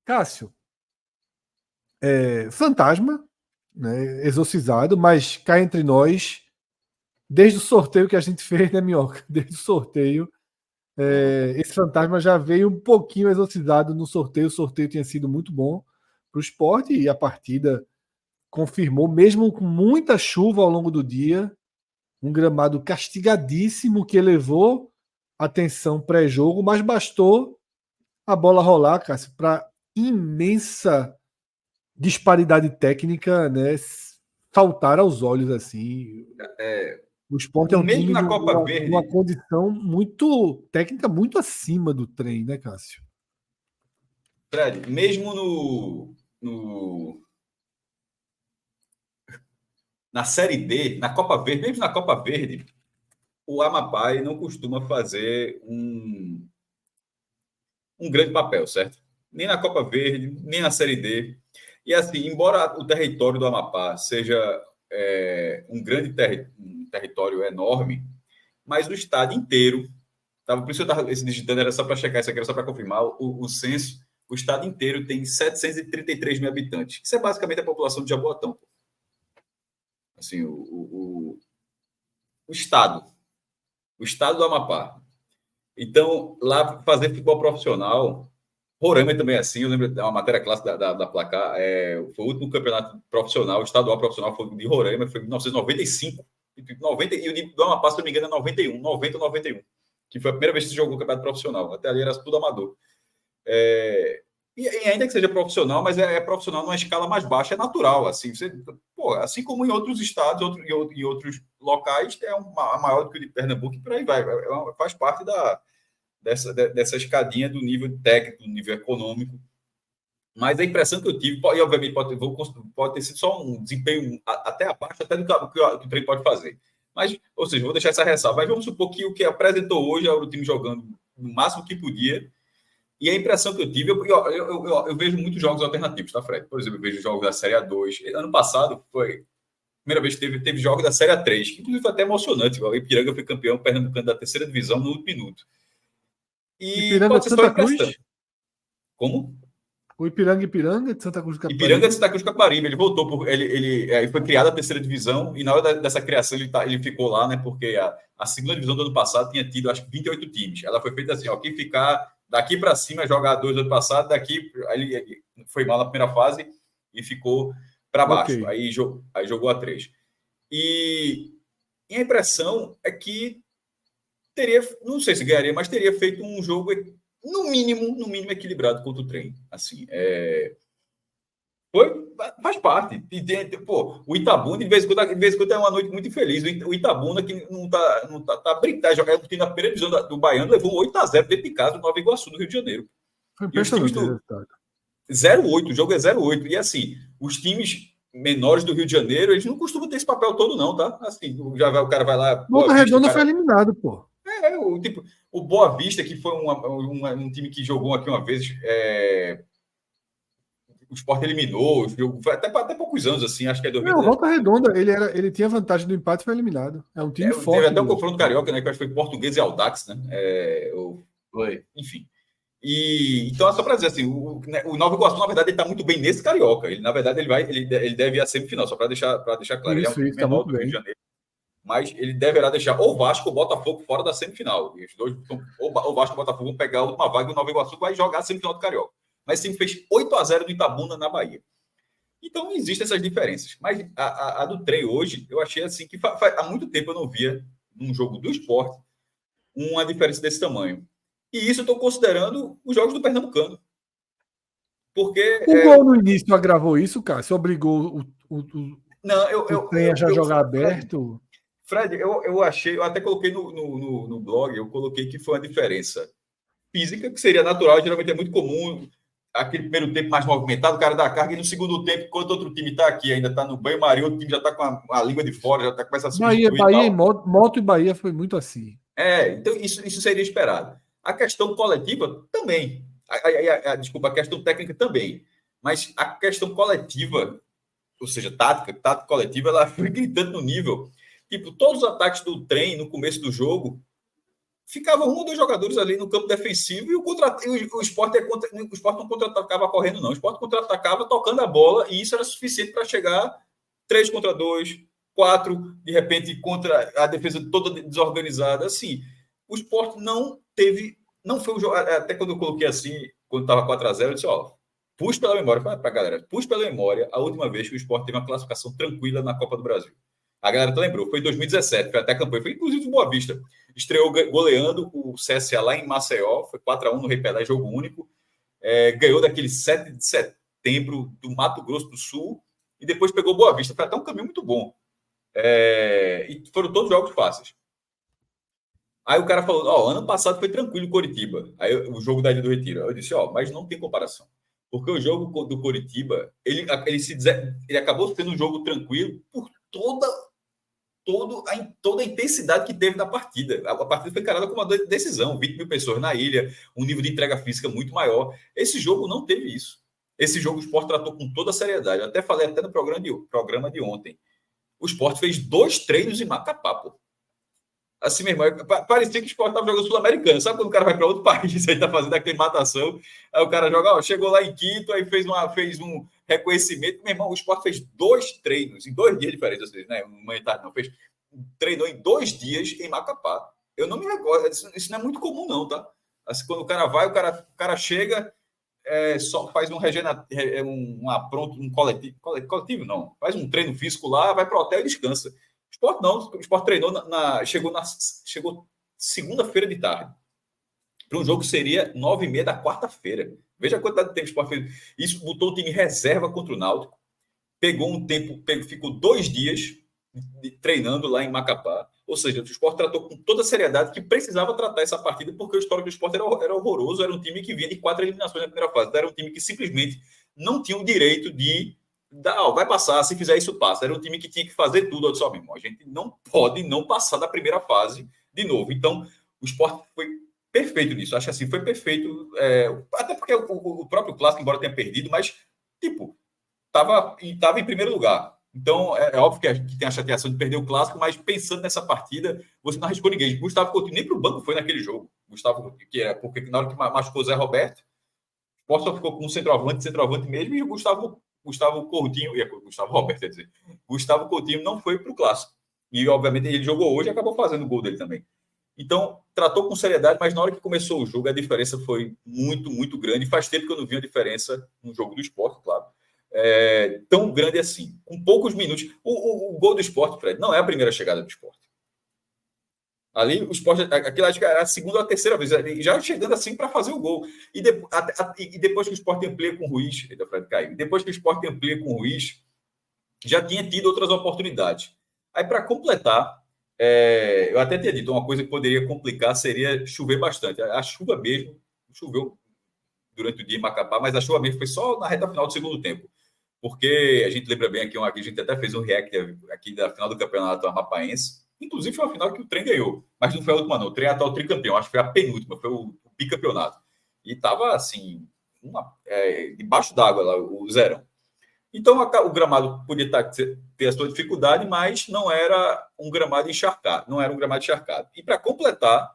Cássio, fantasma, né, exorcizado, mas cá entre nós, desde o sorteio que a gente fez, né, Minhoca? Desde o sorteio, esse fantasma já veio um pouquinho exorcizado no sorteio. O sorteio tinha sido muito bom para o esporte e a partida confirmou, mesmo com muita chuva ao longo do dia, um gramado castigadíssimo que elevou a tensão pré-jogo, mas bastou a bola rolar, Cássio, para imensa disparidade técnica, né, saltar aos olhos assim. O Sport é um Mesmo time na Copa Verde, numa condição muito técnica, muito acima do trem, né, Cássio? Fred, mesmo na Série D, na Copa Verde, mesmo na Copa Verde, o Amapá não costuma fazer um grande papel, certo? Nem na Copa Verde, nem na Série D. E assim, embora o território do Amapá seja um grande território enorme, mas o estado inteiro, por isso eu estava digitando, era só para checar isso aqui, era só para confirmar, o censo, o estado inteiro tem 733 mil habitantes. Isso é basicamente a população de Jaboatão. Assim, o estado do Amapá. Então, lá fazer futebol profissional, Roraima também é assim, eu lembro da matéria clássica da Placar, foi o último campeonato profissional, estadual profissional, foi de Roraima, foi em 1995, 90, e o do Amapá, se não me engano, é 91, 90 ou 91, que foi a primeira vez que se jogou o campeonato profissional, até ali era tudo amador. E ainda que seja profissional, mas é profissional numa escala mais baixa, é natural, assim, assim como em outros estados, em outros locais, maior do que o de Pernambuco, e por aí vai, faz parte dessa escadinha do nível técnico, do nível econômico. Mas a impressão que eu tive, e obviamente pode ter sido só um desempenho até abaixo, até do que o trem pode fazer. Mas, ou seja, vou deixar essa ressalva. Mas vamos supor que o que apresentou hoje é o time jogando no máximo que podia. E a impressão que eu tive, eu vejo muitos jogos alternativos, tá, Fred? Por exemplo, eu vejo jogos da Série A2. Ano passado foi a primeira vez que teve jogos da Série A3, que inclusive foi até emocionante. O Ipiranga foi campeão pernambucano da terceira divisão no último minuto. E Ipiranga pode de ser só Santa impressão. Cruz? Como? O Ipiranga de Santa Cruz do Capibaribe? Ipiranga de Santa Cruz do Capibaribe. Ele voltou, ele foi criado a terceira divisão, e na hora dessa criação ele ficou lá, né? Porque a segunda divisão do ano passado tinha tido, acho que 28 times. Ela foi feita assim, ó, quem ficar daqui para cima jogar 2 do ano passado, daqui ele foi mal na primeira fase e ficou para baixo. Okay. Aí jogou a 3. E a impressão é que teria, não sei se ganharia, mas teria feito um jogo no mínimo equilibrado contra o trem. Assim, faz parte. O Itabuna, de vez em quando, é uma noite muito infeliz. O Itabuna, que não tá brincando, jogando na primeira divisão do Baiano, levou 8-0 dentro de casa do Nova Iguaçu, do Rio de Janeiro. Foi E os times impressionante do 0-8, o jogo é 0-8. E assim, os times menores do Rio de Janeiro, eles não costumam ter esse papel todo, não, tá? Assim, o cara vai lá. Volta Redonda foi eliminado, pô. O Boa Vista, que foi um time que jogou aqui uma vez. O Sport eliminou, até poucos anos, assim, acho que é 2000. Não, Volta Redonda, ele tinha vantagem do empate e foi eliminado. É um time forte. Teve até o confronto carioca, né? Que acho que foi Português e Audax, né? Enfim. Então, é só para dizer assim, o Nova Iguaçu, na verdade, ele está muito bem nesse carioca. Ele, na verdade, ele deve ir à semifinal, só para deixar claro. Ele é um time menor do Rio de Janeiro, mas ele deverá deixar ou Vasco ou Botafogo fora da semifinal. E os dois, ou Vasco ou Botafogo vão pegar a última vaga e o Nova Iguaçu vai jogar a semifinal do carioca. Mas sempre fez 8-0 do Itabuna na Bahia. Então, existem essas diferenças. Mas a do trem hoje, eu achei assim que há muito tempo eu não via, num jogo do Sport, uma diferença desse tamanho. E isso eu estou considerando os jogos do Pernambucano. Porque... O gol no início agravou isso, cara? Se obrigou o trem a já jogar aberto? Fred, eu achei, eu até coloquei no blog, eu coloquei que foi uma diferença física, que seria natural, geralmente é muito comum, aquele primeiro tempo mais movimentado, o cara dá carga, e no segundo tempo, enquanto outro time está aqui, ainda está no banho-maria, outro time já está com a língua de fora, já está começando a substituir. Bahia e Moto e Bahia foi muito assim. Então isso seria esperado. A questão coletiva também. Desculpa, a questão técnica também. Mas a questão coletiva, ou seja, tática coletiva, ela foi gritando no nível. Tipo, todos os ataques do trem no começo do jogo Ficavam um ou dois jogadores ali no campo defensivo e o Sport não contra-atacava correndo, não. O Sport contra-atacava tocando a bola e isso era suficiente para chegar 3 contra 2, 4, de repente, contra a defesa toda desorganizada. Assim, o Sport não foi um jogo. Até quando eu coloquei assim, quando estava 4-0, eu disse: ó, puxe pela memória, para a galera, puxe pela memória a última vez que o Sport teve uma classificação tranquila na Copa do Brasil. A galera te lembrou, foi em 2017, foi até a campanha, foi inclusive o Boa Vista. Estreou goleando o CSA lá em Maceió, foi 4-1 no Rei Pelé, jogo único. Ganhou daquele 7 de setembro do Mato Grosso do Sul e depois pegou Boa Vista. Foi até um caminho muito bom. E foram todos jogos fáceis. Aí o cara falou: ó, ano passado foi tranquilo o Coritiba. Aí o jogo da Ilha do Retiro. Eu disse: ó, mas não tem comparação. Porque o jogo do Coritiba, ele acabou sendo um jogo tranquilo por toda a intensidade que teve na partida. A partida foi encarada como uma decisão. 20 mil pessoas na ilha, um nível de entrega física muito maior. Esse jogo não teve isso. Esse jogo o Sport tratou com toda a seriedade. Eu até falei até no programa de ontem. O Sport fez 2 treinos em Macapá, pô. Assim mesmo, parecia que o Sport estava jogando Sul-Americano. Sabe quando o cara vai para outro país, aí está fazendo aclimatação, aí o cara joga, ó, chegou lá em Quito, aí fez um reconhecimento. Meu irmão, o Sport fez 2 treinos, em 2 dias diferentes, né? Manhã tarde não, treinou em 2 dias em Macapá. Eu não me recordo, isso não é muito comum, não, tá? Assim, quando o cara vai, o cara chega, só faz um coletivo, não. Faz um treino físico lá, vai para o hotel e descansa. O Sport não, o Sport treinou, chegou segunda-feira de tarde, para um jogo que seria 9h30 da quarta-feira. Veja a quantidade de tempo que o Sport fez. Isso botou o time reserva contra o Náutico, pegou um tempo, ficou 2 dias treinando lá em Macapá. Ou seja, o Sport tratou com toda a seriedade que precisava tratar essa partida, porque o histórico do Sport era horroroso, era um time que vinha de 4 eliminações na primeira fase, era um time que simplesmente não tinha o direito de vai passar, se fizer isso passa. Era um time que tinha que fazer tudo. Eu disse: ó, meu irmão, a gente não pode não passar da primeira fase de novo. Então, o Sport foi perfeito nisso. Acho que assim, foi perfeito. Até porque o próprio Clássico, embora tenha perdido, mas, tipo, estava em primeiro lugar. Então, é óbvio que tem a chateação de perder o Clássico, mas pensando nessa partida, você não arriscou ninguém. Gustavo Coutinho nem para o banco foi naquele jogo. Gustavo, porque na hora que machucou o Zé Roberto, o Sport só ficou com um centroavante mesmo, e o Gustavo Coutinho, Gustavo Roberto, quer dizer, Gustavo Coutinho não foi para o Clássico. E, obviamente, ele jogou hoje e acabou fazendo o gol dele também. Então, tratou com seriedade, mas na hora que começou o jogo, a diferença foi muito, muito grande. Faz tempo que eu não vi a diferença no jogo do Sport, claro. Tão grande assim. Com poucos minutos. O gol do Sport, Fred, não é a primeira chegada do Sport. Ali, o Sport, aquilo acho que era a segunda ou a terceira vez, já chegando assim para fazer o gol. E depois que o Sport amplia com o Ruiz, Fred caiu. Depois que o Sport amplia com o Ruiz, já tinha tido outras oportunidades. Aí, para completar, eu até tinha dito, uma coisa que poderia complicar seria chover bastante. A chuva mesmo, choveu durante o dia em Macapá, mas a chuva mesmo foi só na reta final do segundo tempo. Porque a gente lembra bem aqui, a gente até fez um react aqui da final do Campeonato Amapaense. Inclusive foi a final que o trem ganhou, mas não foi a última, não. O trem é atual tricampeão, acho que foi a penúltima, foi o bicampeonato. E estava assim, debaixo d'água lá, o zerão. Então o gramado podia ter a sua dificuldade, mas não era um gramado encharcado. Não era um gramado encharcado. E para completar,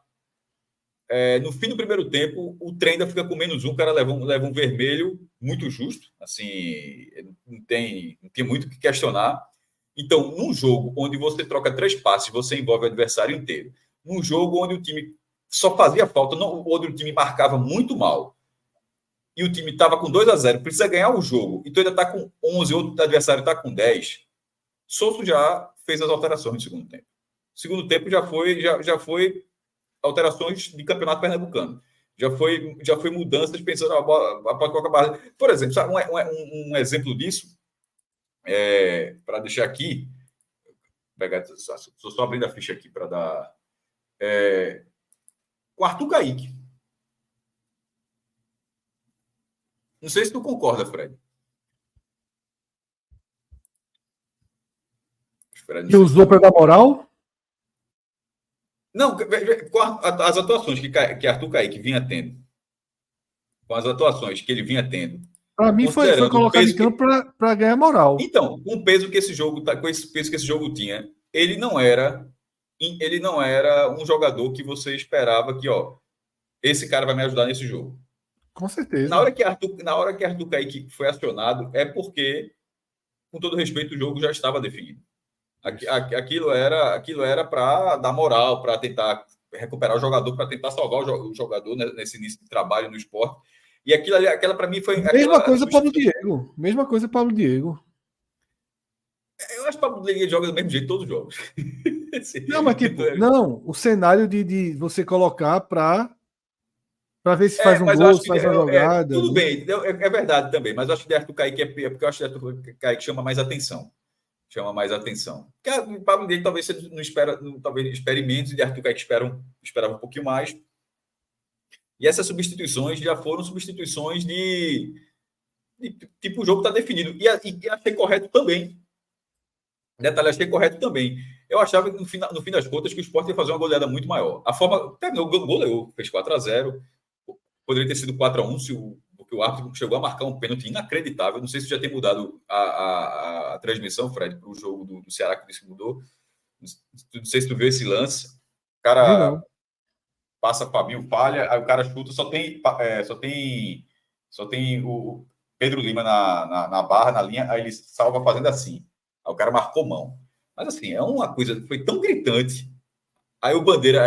no fim do primeiro tempo, o trem ainda fica com -1, o cara leva um vermelho muito justo, assim, não tem muito o que questionar. Então, num jogo onde você troca 3 passes, você envolve o adversário inteiro. Num jogo onde o time só fazia falta, onde o time marcava muito mal, e o time estava com 2-0, precisa ganhar o jogo, e tu ainda está com 11, outro adversário está com 10, Souto já fez as alterações no segundo tempo. O segundo tempo já foi alterações de campeonato pernambucano. Já foi mudanças pensando após qualquer barra. Por exemplo, sabe, um exemplo disso, para deixar aqui, estou só abrindo a ficha aqui para dar. Com Arthur Kaique. Não sei se tu concorda, Fred. Que usou para dar moral? Não, com as atuações que Arthur Kaique vinha tendo. Com as atuações que ele vinha tendo. Para mim foi colocado em campo para ganhar moral. Então, com o peso que esse jogo tinha, ele não era ele não era um jogador que você esperava que, ó, esse cara vai me ajudar nesse jogo. Com certeza. Na hora que Arthur Kaique foi acionado, é porque, com todo respeito, o jogo já estava definido. Aquilo era para dar moral, para tentar recuperar o jogador, para tentar salvar o jogador nesse início de trabalho no esporte. E aquela para mim foi. Mesma coisa Pablo Diego. Mesma coisa Pablo Diego. Eu acho que o Pablo Diego joga do mesmo jeito todos os jogos. Não, mas tipo, não, o cenário de você colocar para ver se faz um gol, se faz uma jogada. Tudo bem, é verdade também, mas eu acho que o Arthur Kaique é porque eu acho que o Arthur Kaique chama mais atenção. Porque o Pablo Diego talvez você não espera, talvez espere menos, e de Arthur Kaique esperava um pouquinho mais. E essas substituições já foram substituições de tipo, o jogo está definido. E achei correto também. Detalhe, achei correto também. Eu achava que no fim das contas que o Sport ia fazer uma goleada muito maior. A forma. Terminou, goleou, fez 4-0. Poderia ter sido 4-1 porque o árbitro chegou a marcar um pênalti inacreditável. Não sei se já tem mudado a transmissão, Fred, para o jogo do Ceará, que disse que mudou. Não sei se tu viu esse lance. O cara passa, Fabinho falha, aí o cara chuta, só tem o Pedro Lima na barra, na linha, aí ele salva fazendo assim. Aí o cara marcou mão. Mas assim, é uma coisa que foi tão gritante. Aí o Bandeira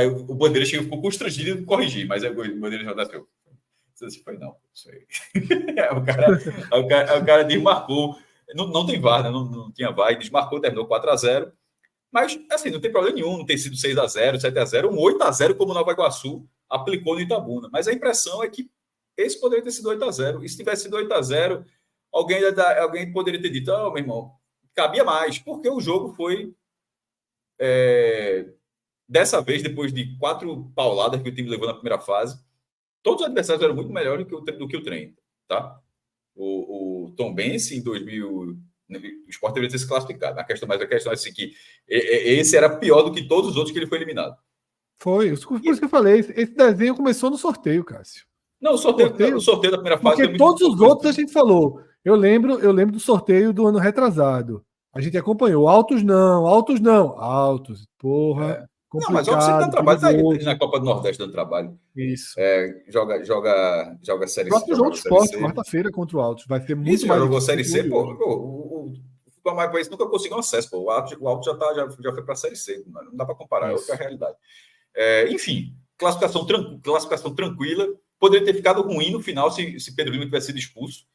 ficou constrangido de corrigir, mas o Bandeira já desceu. Não sei se foi, não. Isso aí. o cara desmarcou. Não tem VAR, né? Não tinha VAR, e desmarcou, terminou 4-0. Mas, assim, não tem problema nenhum, não tem sido 6-0, 7-0, um 8-0, como o Nova Iguaçu aplicou no Itabuna. Mas a impressão é que esse poderia ter sido 8-0. E se tivesse sido 8-0, alguém poderia ter dito, meu irmão, cabia mais, porque o jogo foi. Dessa vez, depois de 4 pauladas que o time levou na primeira fase, todos os adversários eram muito melhores do que o trem, tá? O Tombense, em 2000, o Sport deveria ter se classificado. Mas a questão é assim, que esse era pior do que todos os outros que ele foi eliminado. Foi, por isso que eu falei, esse desenho começou no sorteio, Cássio. Não, o sorteio da primeira fase... Porque todos os outros a gente falou. Eu lembro do sorteio do ano retrasado. A gente acompanhou. Altos, porra... Não, mas o Centro dá trabalho, tá aí na Copa do Nordeste dando trabalho. Isso. Joga Série C. Próximo jogo de esporte, quarta-feira contra o Altos. Vai ter muito mais. Jogou Série C, pô. O futebol mais país nunca conseguiu acesso, pô. O Altos já foi para a Série C. Não dá para comparar, é outra realidade. Enfim, classificação tranquila. Poderia ter ficado ruim no final se Pedro Lima tivesse sido expulso.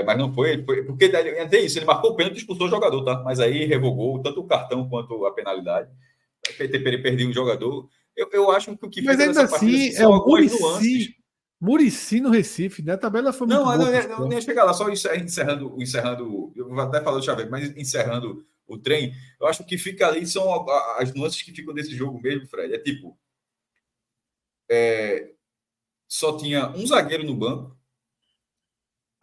Mas não foi, porque até isso, ele marcou o pênalti e expulsou o jogador, tá? Mas aí revogou tanto o cartão quanto a penalidade. Perdeu um jogador. Eu acho que o que fica nessa partida são algumas nuances. Muricy no Recife, né? A tabela foi muito boa. Não ia chegar lá, só encerrando, eu vou até falar do Xavier, mas encerrando o trem, eu acho que fica ali são as nuances que ficam desse jogo mesmo, Fred. É tipo, só tinha um zagueiro no banco,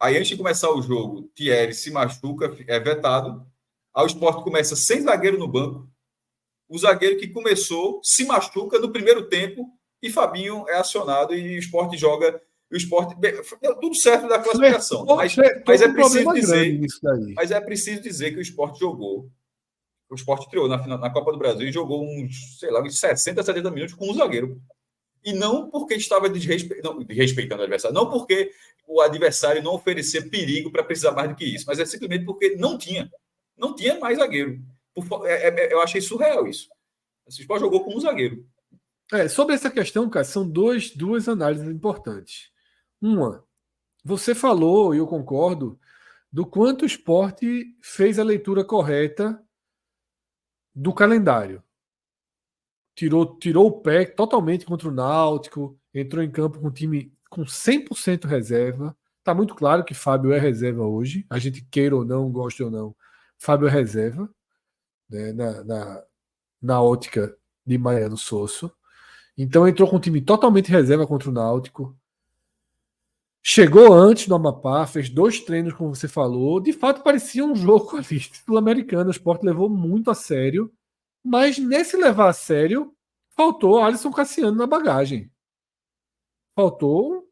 aí antes de começar o jogo, Thierry se machuca, é vetado, aí o Sport começa sem zagueiro no banco, o zagueiro que começou se machuca no primeiro tempo e Fabinho é acionado e o Sport joga. O Sport deu tudo certo da classificação. Mas é preciso dizer que o Sport jogou. O Sport criou na Copa do Brasil e jogou uns 60, 70 minutos com um zagueiro. E não porque estava desrespeitando o adversário, não porque o adversário não oferecer perigo para precisar mais do que isso, mas é simplesmente porque não tinha mais zagueiro. Eu achei surreal isso. O Sport jogou como um zagueiro. Sobre essa questão, cara, são duas análises importantes. Uma, você falou, e eu concordo, do quanto o Sport fez a leitura correta do calendário. Tirou o pé totalmente contra o Náutico, entrou em campo com um time com 100% reserva. Tá muito claro que Fábio é reserva hoje. A gente queira ou não, goste ou não, Fábio é reserva. Né, na ótica de Mariano Sosso. Então entrou com um time totalmente reserva contra o Náutico. Chegou antes no Amapá, fez 2 treinos, como você falou. De fato, parecia um jogo ali sul-americano. O Sport levou muito a sério. Mas nesse levar a sério, faltou Alisson Cassiano na bagagem. Faltou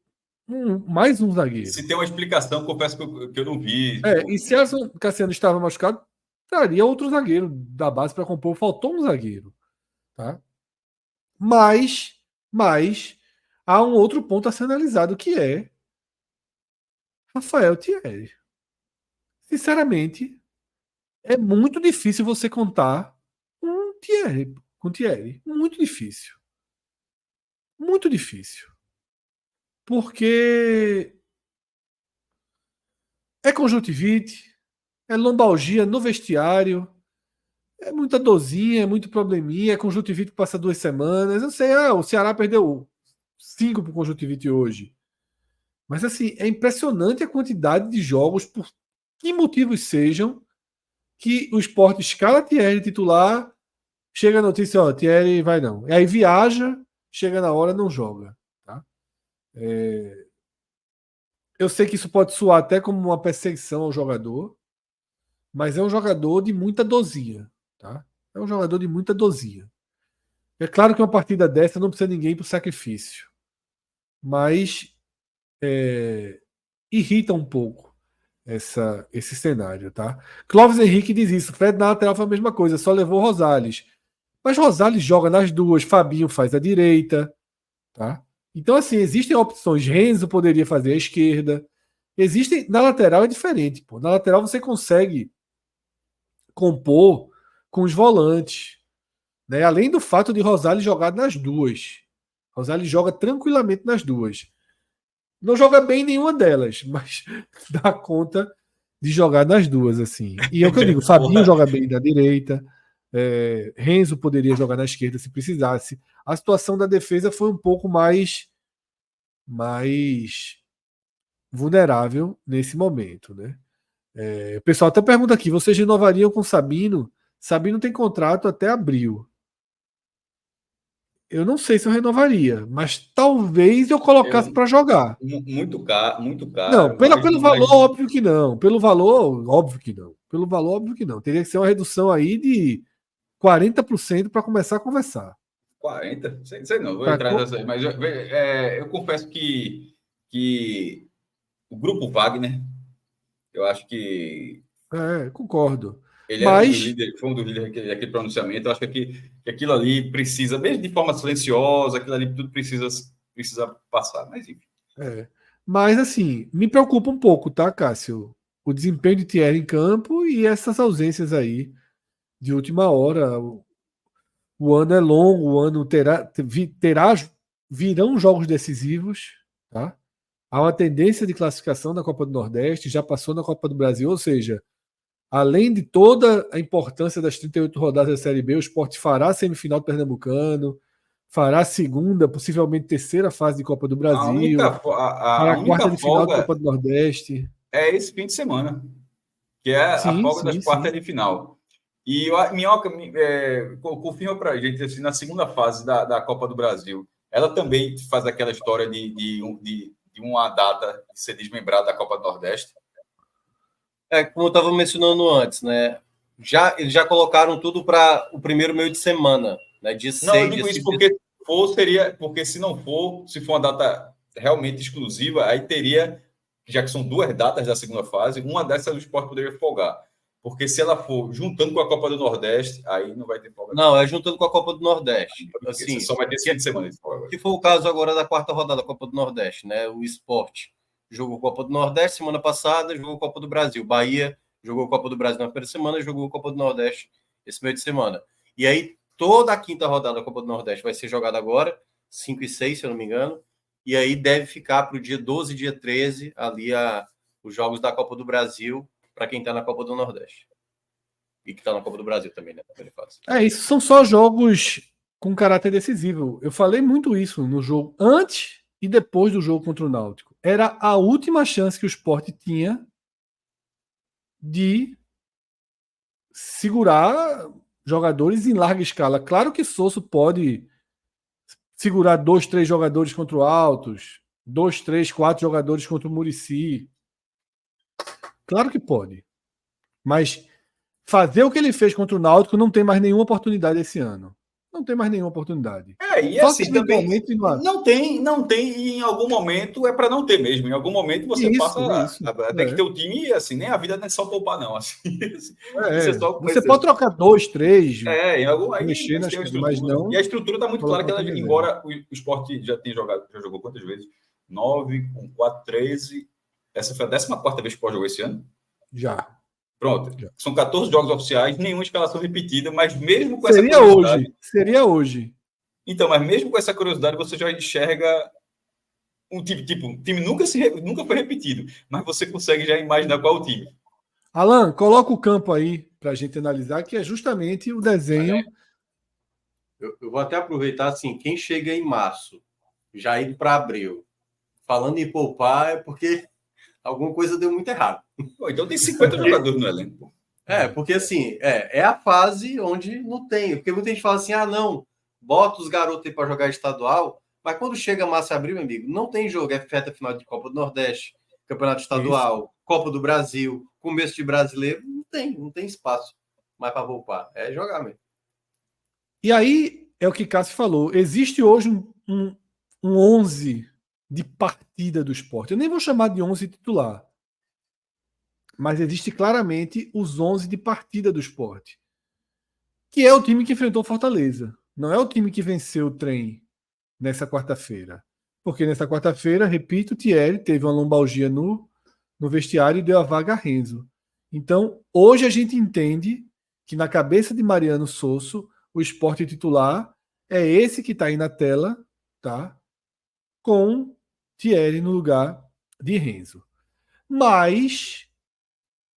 mais um zagueiro. Se tem uma explicação, confesso que eu não vi. E se Alisson Cassiano estava machucado, traria outro zagueiro da base para compor. Faltou um zagueiro. Tá? Mas há um outro ponto a ser analisado, que é Rafael Thierry. Sinceramente, é muito difícil você contar com Thierry. Muito difícil. Muito difícil. Porque é conjuntivite, é lombalgia no vestiário, é muita dorzinha, é muito probleminha, é conjuntivite que passa 2 semanas. Eu sei, o Ceará perdeu 5 por conjuntivite hoje. Mas assim, é impressionante a quantidade de jogos, por que motivos sejam, que o Sport escala Thierry titular, chega a notícia, Thierry vai não. E aí viaja, chega na hora, não joga. Tá? Eu sei que isso pode soar até como uma perseguição ao jogador, mas é um jogador de muita dosinha. Tá? É um jogador de muita dosinha. É claro que uma partida dessa não precisa ninguém para o sacrifício, mas irrita um pouco esse cenário, tá? Clóvis Henrique diz isso. Fred na lateral foi a mesma coisa, só levou Rosales. Mas Rosales joga nas duas, Fabinho faz a direita, tá? Então, assim, existem opções. Renzo poderia fazer a esquerda. Existem. Na lateral é diferente, pô. Na lateral você consegue compor com os volantes. Né? Além do fato de Rosales jogar nas duas. Rosales joga tranquilamente nas duas. Não joga bem em nenhuma delas, mas dá conta de jogar nas duas, assim. E é o que eu digo, Fabinho joga bem da direita, Renzo poderia jogar na esquerda se precisasse. A situação da defesa foi um pouco mais vulnerável nesse momento, né? O pessoal até pergunta aqui, vocês renovariam com Sabino? Sabino tem contrato até abril. Eu não sei se eu renovaria, mas talvez eu colocasse para jogar. Muito Não, caro, pelo valor, óbvio que não. Pelo valor, óbvio que não. Pelo valor, óbvio que não. Teria que ser uma redução aí de 40% para começar a conversar. 40? Sei não, vou entrar nessa aí, mas eu confesso que o Grupo Wagner, eu acho que Concordo. ele era Mas, foi um dos líderes daquele pronunciamento. Eu acho que aquilo ali precisa, mesmo de forma silenciosa, aquilo ali tudo precisa passar. Mas enfim. mas assim, me preocupa um pouco, tá, Cássio? O desempenho de Thierry em campo e essas ausências aí de última hora. O ano é longo, o ano virão jogos decisivos, tá? Há uma tendência de classificação na Copa do Nordeste, já passou na Copa do Brasil, ou seja, além de toda a importância das 38 rodadas da Série B, o Sport fará a semifinal do Pernambucano, fará a segunda, possivelmente terceira fase de Copa do Brasil, para A a quarta única de final de folga Copa do Nordeste. é esse fim de semana, que é a Sim, folga das sim, quartas sim. de final. E a Minhoca confirma para a gente, assim, na segunda fase da Copa do Brasil, ela também faz aquela história de uma data ser desmembrada da Copa do Nordeste. Como eu estava mencionando antes, né? Eles já colocaram tudo para o primeiro meio de semana, né? Dia 6. Não, eu digo isso porque se não for, se for uma data realmente exclusiva, aí teria, já que são duas datas da segunda fase, uma dessas o Sport poderia folgar. Porque se ela for juntando com a Copa do Nordeste, aí não vai ter folga. Não, é juntando com a Copa do Nordeste. Assim, só vai ter esse fim de semana. Que foi o caso agora da quarta rodada da Copa do Nordeste, né? O Sport jogou Copa do Nordeste semana passada, jogou Copa do Brasil. Bahia jogou Copa do Brasil na primeira semana, jogou Copa do Nordeste esse meio de semana. E aí, toda a quinta rodada da Copa do Nordeste vai ser jogada agora, 5 e 6, se eu não me engano. E aí deve ficar para o dia 12 e dia 13, ali os jogos da Copa do Brasil, para quem está na Copa do Nordeste. E que está na Copa do Brasil também, né? Isso são só jogos com caráter decisivo. Eu falei muito isso no jogo antes e depois do jogo contra o Náutico. Era a última chance que o Sport tinha de segurar jogadores em larga escala. Claro que Sosso pode segurar 2, 3 jogadores contra o Altos, 2, 3, 4 jogadores contra o Muricy. Claro que pode. Mas fazer o que ele fez contra o Náutico não tem mais nenhuma oportunidade esse ano. não tem mais nenhuma oportunidade. E Só assim que também eventualmente não tem, e em algum momento é para não ter mesmo. Em algum momento você passa tem que ter o time, assim, nem a vida não é só poupar, não. Assim, isso é só você pode trocar 2, 3, em algum aí mexer nas tem uma coisas, mas estrutura. não E a estrutura está muito clara que ela, reserva. embora o Sport já tenha jogado, já jogou quantas vezes? 9, com 4, 13. Essa foi a 14ª vez que o Sport jogou esse ano? Já. Pronto. Já. São 14 jogos oficiais, nenhuma escalação repetida, mas mesmo com Seria essa curiosidade... Seria hoje. Então, mas mesmo com essa curiosidade, você já enxerga um time, o time nunca foi repetido, mas você consegue já imaginar qual é o time. Alan, coloca o campo aí para a gente analisar, que é justamente o desenho. Eu vou até aproveitar, assim, quem chega em março, já indo para abril, falando em poupar, é porque alguma coisa deu muito errado. Então tem 50 jogadores no elenco. Porque assim, é a fase onde não tem. Porque muita gente fala assim, não, bota os garotos aí para jogar estadual, mas quando chega março e abril, meu amigo, não tem jogo, é reta final de Copa do Nordeste, Campeonato Estadual, isso. Copa do Brasil, começo de brasileiro, não tem espaço mais para poupar, é jogar mesmo. E aí, é o que Cássio falou, existe hoje um 11 de partida do Sport. Eu nem vou chamar de 11 titular, mas existe claramente os 11 de partida do Sport, que é o time que enfrentou Fortaleza. Não é o time que venceu o trem nessa quarta-feira. Porque nessa quarta-feira, repito, o Thierry teve uma lombalgia no vestiário e deu a vaga a Renzo. Então, hoje a gente entende que na cabeça de Mariano Sosso, o Sport titular é esse que está aí na tela, tá? Com Thierry no lugar de Renzo. Mas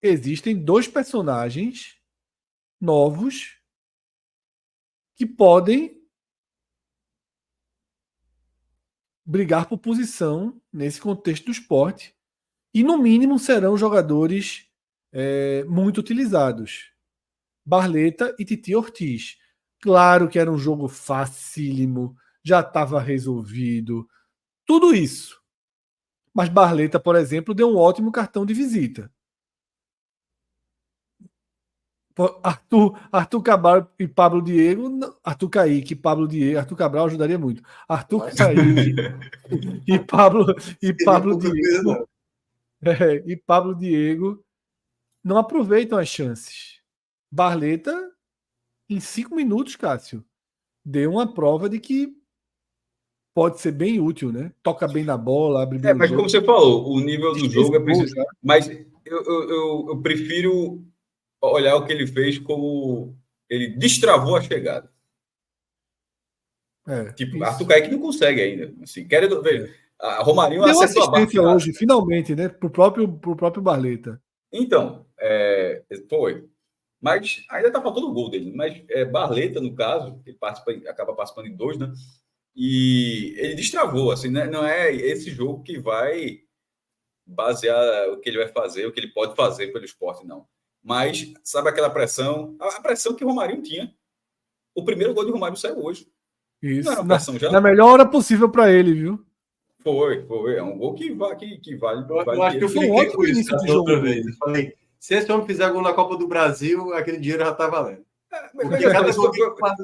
existem 2 personagens novos que podem brigar por posição nesse contexto do esporte e, no mínimo, serão jogadores muito utilizados. Barleta e Titi Ortiz. Claro que era um jogo facílimo, já estava resolvido, tudo isso. Mas Barleta, por exemplo, deu um ótimo cartão de visita. Arthur Cabral e Pablo Diego, Arthur Kaique e Pablo Diego, Arthur Cabral ajudaria muito. Arthur Kaique e Pablo Diego e Pablo Diego não aproveitam as chances. Barleta, em 5 minutos, Cássio, deu uma prova de que pode ser bem útil, né? Toca bem na bola, abre bem o mas jogo. como você falou, o nível do jogo é preciso. Mas eu prefiro olhar o que ele fez como ele destravou a chegada. Tipo, Arthur Kaique não consegue ainda. Assim, querendo ver. A Romarinho deu acertou a assistência barra hoje, finalmente, né? Pro próprio Barleta. Então, foi. Mas ainda está faltando o gol dele. Mas Barleta, no caso, ele acaba participando em 2, né? E ele destravou, assim, né? Não é esse jogo que vai basear o que ele vai fazer, o que ele pode fazer pelo esporte, não. Mas, sabe aquela pressão? A pressão que o Romarinho tinha. O primeiro gol de Romário saiu hoje. Isso. Não era uma pressão já? Na melhor hora possível para ele, viu? Foi. É um gol que vale. Eu acho que eu foi um ótimo por isso início de jogo outra vez. Eu falei, se esse homem fizer gol na Copa do Brasil, aquele dinheiro já está valendo.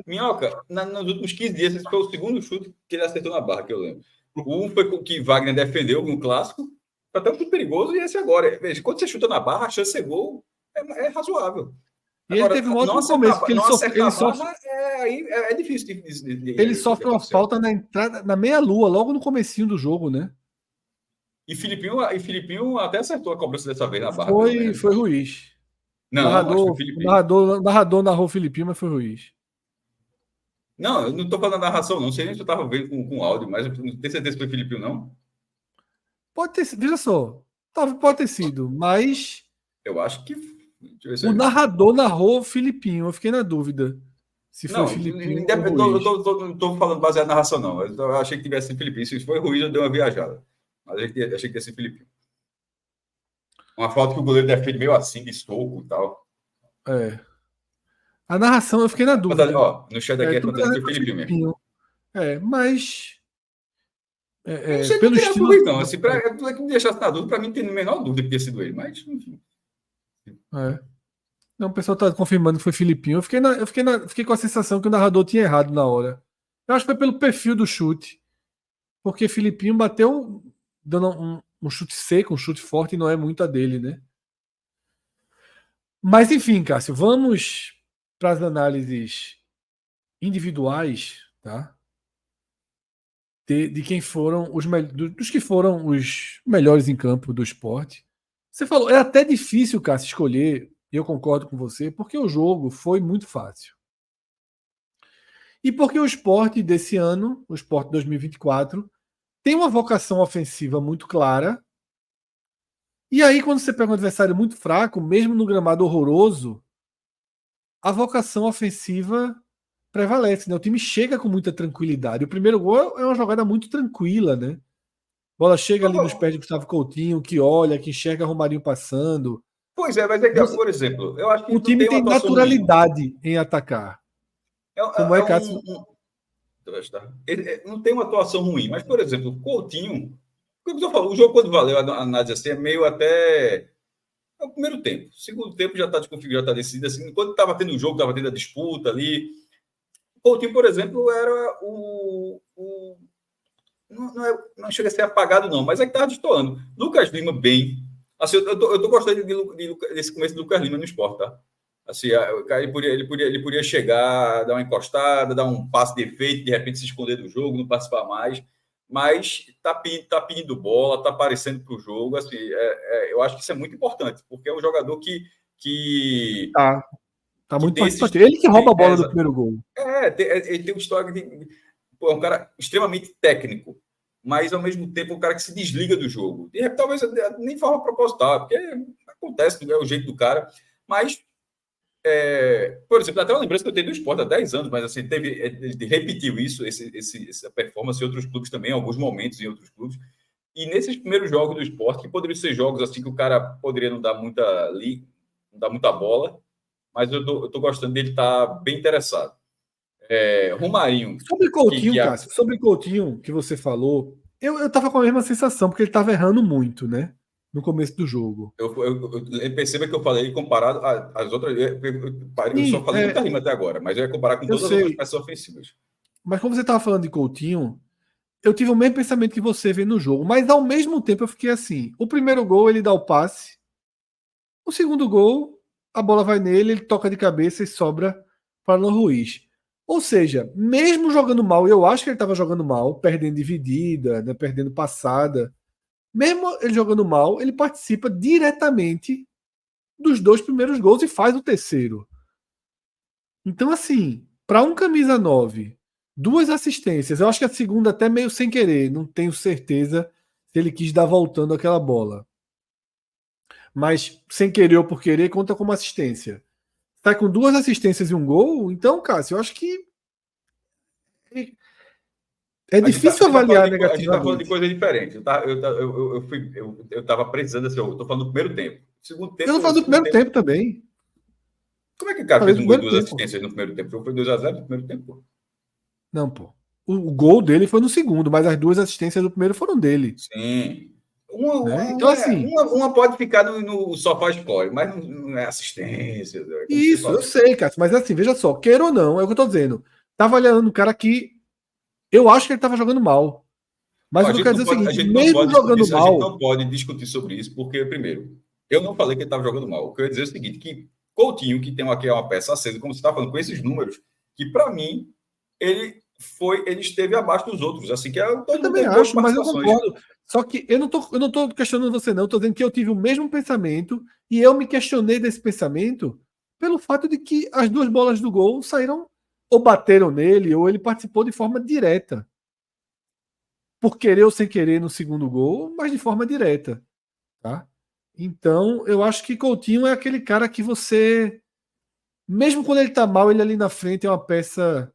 Minhoca, nos últimos 15 dias, esse foi o segundo chute que ele acertou na barra, que eu lembro. Um foi o que Wagner defendeu no clássico, foi até um chute perigoso, e esse agora. Veja, quando você chuta na barra, a chance de ser gol é razoável. E agora, ele teve um ótimo começo, porque ele sofre. É difícil ele sofre uma falta na entrada, na meia-lua, logo no comecinho do jogo, né? E Filipinho até acertou a cobrança dessa vez na barra. Foi Ruiz. Não, o narrador narrou o Filipinho, mas foi Ruiz. Não, eu não estou falando da narração, não sei nem se eu estava vendo com áudio, mas eu não tenho certeza que foi Filipinho, não. Pode ter sido, veja só, pode ter sido, mas. Eu acho que. O narrador narrou o Filipinho, eu fiquei na dúvida se foi não, Filipinho. Eu não estou falando baseado na narração, não. Eu achei que tivesse sido Filipinho. Se foi Ruiz, eu dei uma viajada. Mas eu achei que ia ser Filipinho. Uma falta que o goleiro defende meio assim, de soco e tal. A narração eu fiquei na dúvida. Mas, ó, no chat aqui acontecendo que foi Filipinho mesmo. Mas. não sei pelo estilo. Ruiz, não. Assim, que me deixasse na dúvida, para mim, não tem a menor dúvida que tinha sido ele. Mas, enfim. Não, o pessoal tá confirmando que foi Filipinho. Fiquei com a sensação que o narrador tinha errado na hora. Eu acho que foi pelo perfil do chute. Porque Filipinho bateu dando um chute seco, um chute forte, e não é muito a dele, né? Mas enfim, Cássio, vamos para as análises individuais, tá? De quem foram dos que foram os melhores em campo do esporte. Você falou, é até difícil, Cássio, escolher, e eu concordo com você, porque o jogo foi muito fácil. E porque o esporte desse ano, o esporte 2024, tem uma vocação ofensiva muito clara. E aí, quando você pega um adversário muito fraco, mesmo no gramado horroroso, a vocação ofensiva prevalece, né? O time chega com muita tranquilidade. O primeiro gol é uma jogada muito tranquila, né? A bola chega ali nos pés de Gustavo Coutinho, que olha, que enxerga Romarinho passando. Pois é, mas é que, por exemplo, eu acho que O time tem naturalidade em atacar. Como é, Cássio? Não tem uma atuação ruim, mas, por exemplo, o Coutinho, como eu falo, o jogo, quando valeu a análise assim, é meio até. É o primeiro tempo. O segundo tempo já está desconfigurado, já está decidido. Assim, quando estava tendo o jogo, estava tendo a disputa ali. O Coutinho, por exemplo, era não chega a ser apagado, não, mas é que estava destoando. Lucas Lima, bem. Assim, eu tô gostando desse começo do Lucas Lima no esporte, tá? Assim, o cara, ele podia chegar, dar uma encostada, dar um passe de efeito, de repente se esconder do jogo, não participar mais, mas tá pedindo bola, tá aparecendo para o jogo. Assim, eu acho que isso é muito importante, porque é um jogador que tá muito participativo. Ele que rouba a bola do primeiro gol. Ele tem uma história de é um cara extremamente técnico, mas ao mesmo tempo um cara que se desliga do jogo. E talvez nem de forma proposital, porque acontece, é o jeito do cara, mas por exemplo, até uma lembrança que eu tenho do esporte há 10 anos, mas assim, ele repetiu essa performance em outros clubes também, em alguns momentos em outros clubes. E nesses primeiros jogos do esporte, que poderiam ser jogos assim que o cara poderia não dar muita bola, mas eu tô gostando dele estar bem interessado. Romarinho. Sobre Coutinho, Cássio, sobre Coutinho que você falou, eu tava com a mesma sensação, porque ele tava errando muito, né? No começo do jogo. Eu perceba que eu falei comparado às outras. Eu só falei muita rima até agora, mas eu ia comparar com todas as outras peças ofensivas. Mas como você estava falando de Coutinho, eu tive o mesmo pensamento que você vê no jogo, mas ao mesmo tempo eu fiquei assim: o primeiro gol ele dá o passe, o segundo gol a bola vai nele, ele toca de cabeça e sobra para Alan Ruiz. Ou seja, mesmo jogando mal, eu acho que ele estava jogando mal, perdendo dividida, né, perdendo passada. Mesmo ele jogando mal, ele participa diretamente dos 2 primeiros gols e faz o terceiro. Então, assim, para um camisa 9, 2 assistências, eu acho que a segunda até meio sem querer, não tenho certeza se ele quis dar voltando aquela bola. Mas sem querer ou por querer, conta como assistência. Tá com 2 assistências e um gol, então, Cássio, eu acho que é difícil avaliar negativamente. A gente está falando de coisa diferente. Eu estava precisando assim, eu estou falando do primeiro tempo. Segundo tempo. Eu estou falando do primeiro tempo também. Como é que o cara fez um gol e 2 assistências no primeiro tempo? Foi 2-0 no primeiro tempo? Não, pô. O gol dele foi no segundo, mas as 2 assistências do primeiro foram dele. Sim. Então, assim, uma pode ficar no sofá score, mas não é assistência. Isso, eu sei, Cássio, mas assim, veja só, queira ou não, é o que eu tô dizendo. Tava olhando um cara que eu acho que ele tava jogando mal. Mas eu quero dizer o seguinte, mesmo jogando mal... A gente não pode discutir sobre isso, porque, primeiro, eu não falei que ele estava jogando mal. O que eu ia dizer é o seguinte, que Coutinho, que tem aqui uma peça acesa, como você está falando, com esses números, que para mim, ele esteve abaixo dos outros. Assim, que eu também acho, mas eu concordo. Só que eu não tô questionando você, não. Estou dizendo que eu tive o mesmo pensamento e eu me questionei desse pensamento pelo fato de que as 2 bolas do gol saíram ou bateram nele ou ele participou de forma direta. Por querer ou sem querer no segundo gol, mas de forma direta. Tá? Então, eu acho que Coutinho é aquele cara que você, mesmo quando ele tá mal, ele ali na frente é uma peça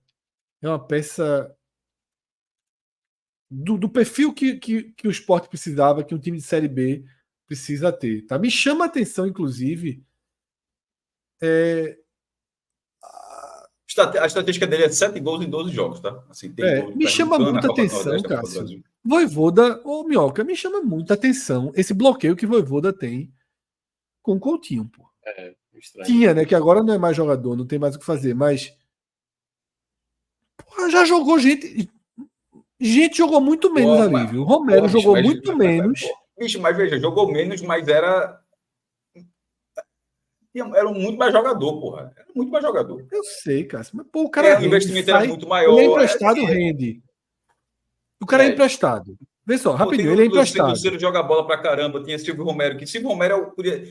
do perfil que o esporte precisava, que um time de Série B precisa ter. Tá? Me chama a atenção, inclusive, a estatística dele é 7 gols em 12 jogos, tá? Assim, tem me chama muita atenção, Cássio. Vojvoda, ou Minhoca, me chama muita atenção esse bloqueio que Vojvoda tem com o Coutinho, pô. estranho. Tinha, né? Que agora não é mais jogador, não tem mais o que fazer, mas. Porra, já jogou gente. Gente jogou muito menos Pô, ali, viu? O Romero bicho, jogou muito menos. Bicho, mas veja, jogou menos, mas era muito mais jogador, porra. Era muito mais jogador. Eu sei, Cássio, mas pô, o cara O investimento era muito ele é maior. emprestado, rende. O cara é emprestado. Vê só, rapidinho, ele é emprestado. O Cruzeiro joga bola pra caramba, tinha Silvio Romero, que Silvio Romero eu podia,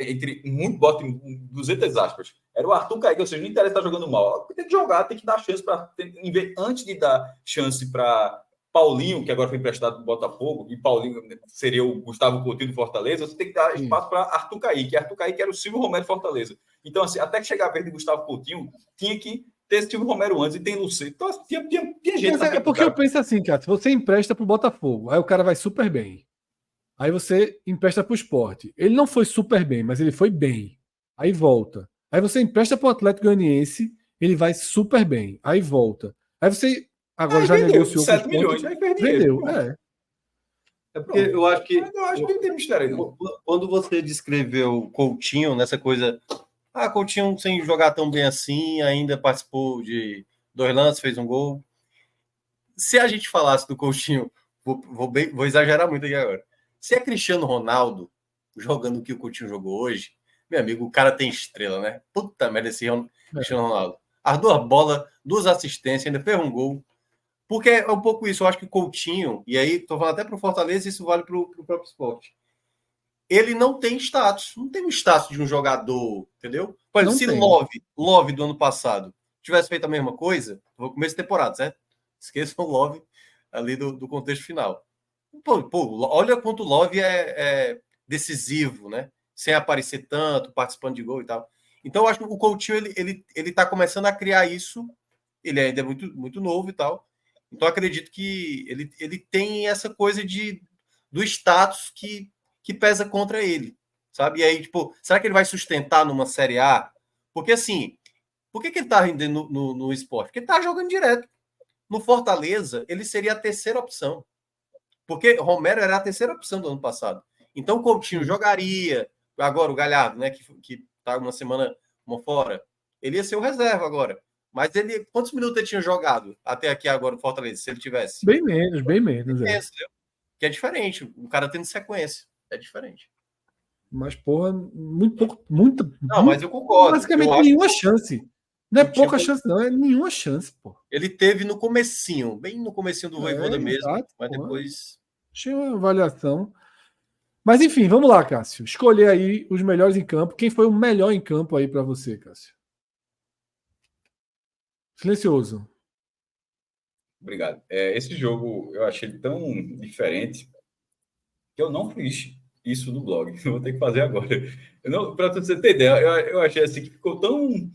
entre muito, bota em 200 aspas, era o Arthur Caíque, ou seja, não interessa estar jogando mal. Tem que jogar, tem que dar chance para. Antes de dar chance para Paulinho, que agora foi emprestado do Botafogo, e Paulinho seria o Gustavo Coutinho do Fortaleza, você tem que dar espaço para Arthur Caíque. Arthur Caíque era o Silvio Romero do Fortaleza. Então, assim, até que chegar a vez de Gustavo Coutinho, tinha que ter Silvio Romero antes e tem Lucero. Então, assim, tinha gente. Mas é porque eu penso assim, cara, se você empresta pro Botafogo, aí o cara vai super bem. Aí você empresta pro Sport. Ele não foi super bem, mas ele foi bem. Aí volta. Aí você empresta pro Atlético Goianiense, ele vai super bem. Aí volta. Aí você agora já vendeu, negociou 7 com milhões, aí perde vendeu, dinheiro. É porque eu acho que não tem mistério aí, não. Quando você descreveu Coutinho nessa coisa, Coutinho sem jogar tão bem assim, ainda participou de 2 lances, fez um gol. Se a gente falasse do Coutinho, vou exagerar muito aqui agora. Se é Cristiano Ronaldo jogando o que o Coutinho jogou hoje, meu amigo, o cara tem estrela, né? Puta merda, esse Cristiano Ronaldo. As 2 bolas, 2 assistências, ainda fez um gol. Porque é um pouco isso, eu acho que Coutinho, e aí tô falando até pro Fortaleza, isso vale pro próprio esporte. Ele não tem status, não tem o status de um jogador, entendeu? Por exemplo, se Love do ano passado tivesse feito a mesma coisa, no começo da temporada, certo? Esqueçam o Love ali do contexto final. Pô, olha quanto o Love é decisivo, né? Sem aparecer tanto, participando de gol e tal. Então, eu acho que o Coutinho, ele tá começando a criar isso, ele ainda é muito, muito novo e tal. Então, acredito que ele tem essa coisa do status que pesa contra ele, sabe? E aí, tipo, será que ele vai sustentar numa Série A? Porque, assim, por que ele tá rendendo no esporte? Porque ele tá jogando direto. No Fortaleza, ele seria a terceira opção. Porque Romero era a terceira opção do ano passado. Então, o Coutinho jogaria. Agora, o Galhardo, né, que tá uma semana fora, ele ia ser o reserva agora. Mas quantos minutos ele tinha jogado até aqui agora no Fortaleza, se ele tivesse? Bem menos. Que é diferente. O cara tendo sequência. É diferente. Mas, porra, muito. Não, mas eu concordo. Basicamente nenhuma chance. Não é pouca chance, não. É nenhuma chance, pô. Ele teve no comecinho, bem no comecinho do Voivoda mesmo. Exato, mas depois... Achei uma avaliação. Mas, enfim, vamos lá, Cássio. Escolher aí os melhores em campo. Quem foi o melhor em campo aí para você, Cássio? Silencioso. Obrigado. Esse jogo eu achei tão diferente que eu não fiz isso no blog. Eu vou ter que fazer agora. Para você ter ideia, eu achei assim que ficou tão.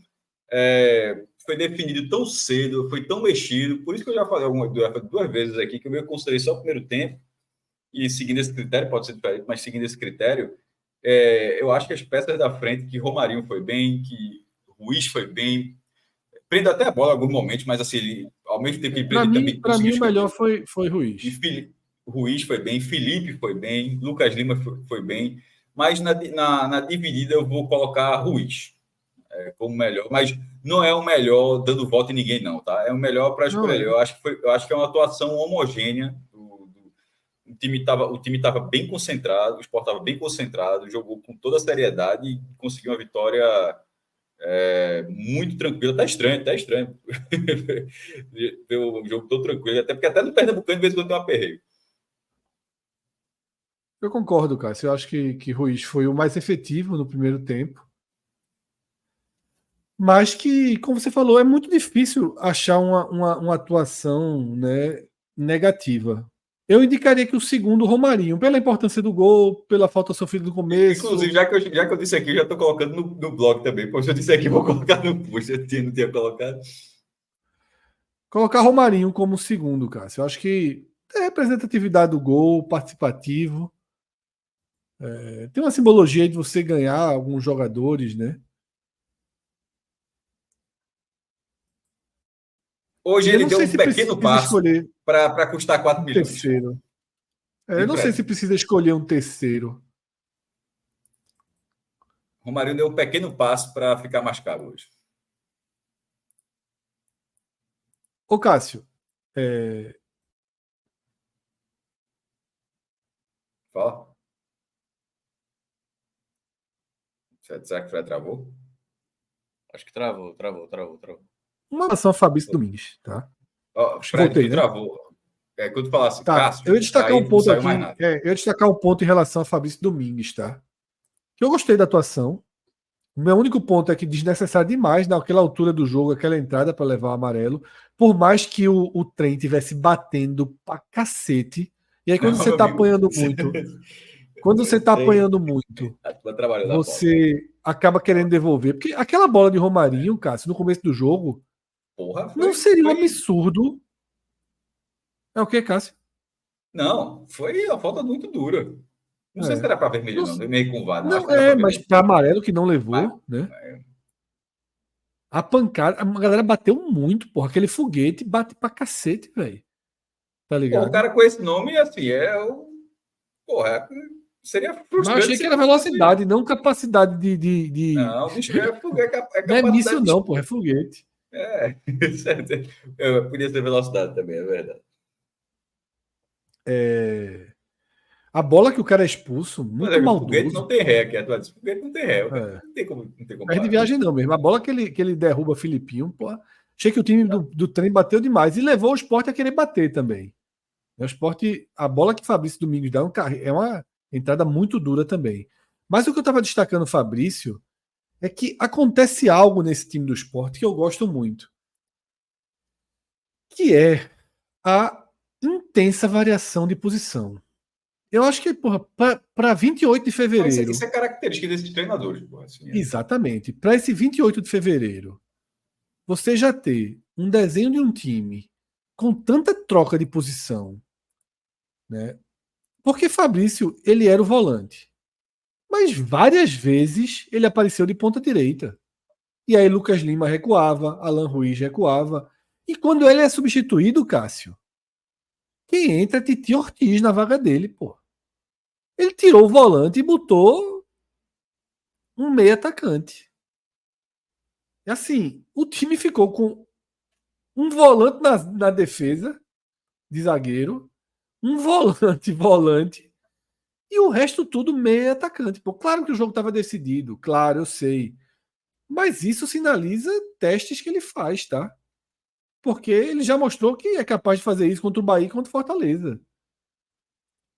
Foi definido tão cedo, foi tão mexido. Por isso que eu já falei duas vezes aqui que eu considerei só o primeiro tempo. E seguindo esse critério, pode ser diferente, mas seguindo esse critério, eu acho que as peças da frente, que Romarinho foi bem, que Ruiz foi bem. Prende até a bola em alguns momentos, mas assim, ao mesmo tempo que ele prende também. Para mim, o melhor foi Ruiz. Ruiz foi bem, Felipe foi bem, Lucas Lima foi bem, mas na dividida eu vou colocar Ruiz como melhor, mas não é o melhor dando voto em ninguém, não, tá? É o melhor para escolher. Eu acho que é uma atuação homogênea. O time estava bem concentrado, o Sport estava bem concentrado, jogou com toda a seriedade e conseguiu uma vitória muito tranquila. Tá estranho. Ver o jogo todo tranquilo, até porque até no Pernambucano, de vez em quando tem um aperreio. Eu concordo, Cássio. Eu acho que Ruiz foi o mais efetivo no primeiro tempo. Mas que, como você falou, é muito difícil achar uma atuação, né, negativa. Eu indicaria que o segundo, Romarinho, pela importância do gol, pela falta sofrida no começo. Inclusive, já que eu disse aqui, eu já estou colocando no blog também. Pois eu disse aqui, vou colocar no post. Eu não tinha colocado. Colocar Romarinho como segundo, Cássio. Eu acho que é representatividade do gol, participativo. Tem uma simbologia aí de você ganhar alguns jogadores, né? Hoje ele deu um pequeno passo para custar 4 milhões. Terceiro. Eu não sei se precisa escolher um terceiro. Romarinho deu um pequeno passo para ficar mais caro hoje. Ô, Cássio, Fala. Será que o Fred travou? Acho que travou. uma relação a Fabrício Domingues, tá? Ó, Acho que Fred, voltei, tu né? travou. Quando tu falasse, Tá, Cássio, eu ia destacar aí um não ponto saiu aqui. mais nada. Eu ia destacar um ponto em relação a Fabrício Domingues, tá? Que eu gostei da atuação. O meu único ponto é que desnecessário demais naquela altura do jogo, aquela entrada para levar o amarelo. Por mais que o trem tivesse batendo pra cacete. E aí, quando Não, você meu tá amigo. apanhando muito, quando você tá apanhando muito, Trabalhando na bola. você acaba querendo devolver. Porque aquela bola de Romarinho, Cássio, no começo do jogo, Porra, não seria um absurdo. É o que, Cássio? Não, foi uma falta muito dura. Não sei se É. era para vermelho, não. Meio com VAR, não. Acho Não, que não era para mas vermelho. para amarelo que não levou, Mas, né? A pancada, a galera bateu muito, porra. Aquele foguete bate pra cacete, velho. Tá pô, ligado? o cara com esse nome, assim, porra, seria Mas eu frustrante achei se que era não fosse. velocidade, não capacidade Não, bicho, é Não é míssil, capacidade de. não, porra, é foguete. É, podia ser velocidade também, é verdade. A bola que o cara é expulso, Mas muito o foguete maldoso. não tem ré, que atual. Foguete não tem ré, É. não tem como Perde parar. viagem, não mesmo. A bola que ele derruba Filipinho, porra. Achei que o time do trem bateu demais. E levou o Sport a querer bater também. O Sport, a bola que Fabrício Domingos dá é uma entrada muito dura também. Mas o que eu estava destacando, Fabrício, é que acontece algo nesse time do Sport que eu gosto muito. Que é a intensa variação de posição. Eu acho que, porra, para 28 de fevereiro. Isso é característica desses treinadores, porra, assim, Exatamente. Para esse 28 de fevereiro, você já ter um desenho de um time com tanta troca de posição, né? Porque Fabrício, ele era o volante. Mas várias vezes ele apareceu de ponta direita. E aí Lucas Lima recuava, Alan Ruiz recuava. E quando ele é substituído, Cássio, quem entra é Titi Ortiz na vaga dele, pô. Ele tirou o volante e botou um meio atacante. E assim, o time ficou com um volante na defesa de zagueiro, um volante, e o resto tudo meio atacante. Pô, claro que o jogo estava decidido, claro, eu sei. Mas isso sinaliza testes que ele faz, tá? Porque ele já mostrou que é capaz de fazer isso contra o Bahia e contra o Fortaleza.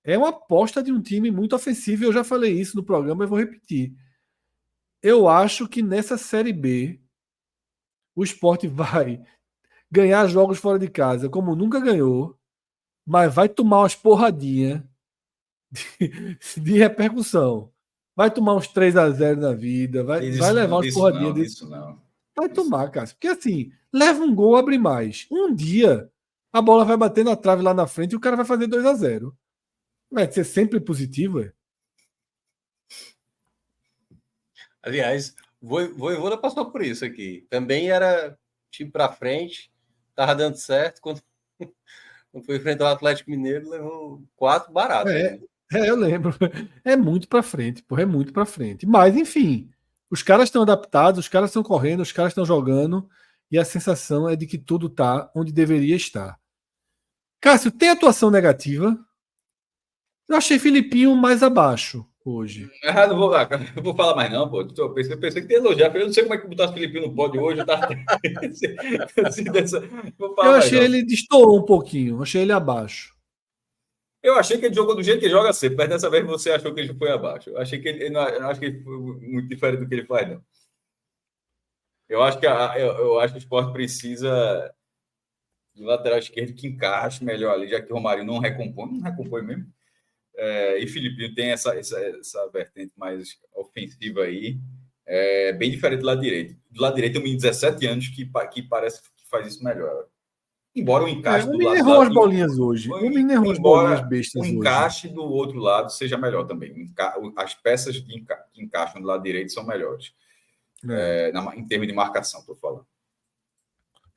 É uma aposta de um time muito ofensivo, eu já falei isso no programa e vou repetir. Eu acho que nessa Série B o Sport vai ganhar jogos fora de casa como nunca ganhou, mas vai tomar umas porradinhas de repercussão. Vai tomar uns 3-0 na vida, vai levar umas porradinhas desse. Disso não. Vai tomar, cara. Porque assim, leva um gol, abre mais. Um dia, a bola vai bater na trave lá na frente e o cara vai fazer 2-0. Vai ser sempre positivo, é? Aliás, Vojvoda passou por isso aqui. Também era time para frente, tava dando certo. Quando foi enfrentar o Atlético Mineiro, levou 4 baratos. Eu lembro. É muito pra frente, porra, é muito pra frente. Mas, enfim, os caras estão adaptados, os caras estão correndo, os caras estão jogando e a sensação é de que tudo tá onde deveria estar. Cássio, tem atuação negativa? Eu achei Filipinho mais abaixo hoje. Não vou falar mais, não, pô. Eu pensei que ia elogiar. Eu não sei como é que botar o Filipinho no pódio hoje. Tá... Eu achei ele destoou um pouquinho, achei ele abaixo. Eu achei que ele jogou do jeito que joga sempre, mas dessa vez você achou que ele foi abaixo. Eu achei que ele não acho que ele foi muito diferente do que ele faz, não. Eu acho que o Sport precisa de lateral esquerdo que encaixe melhor ali, já que o Romário não recompõe mesmo. E Filipinho tem essa vertente mais ofensiva aí, bem diferente do lado direito. Do lado direito tem um menino de 17 anos que parece que faz isso melhor. Embora o encaixe do lado... errou as bolinhas hoje. O menino errou as bolinhas bestas hoje. O encaixe do outro lado seja melhor também. As peças que encaixam do lado direito são melhores. Em termos de marcação, estou falando.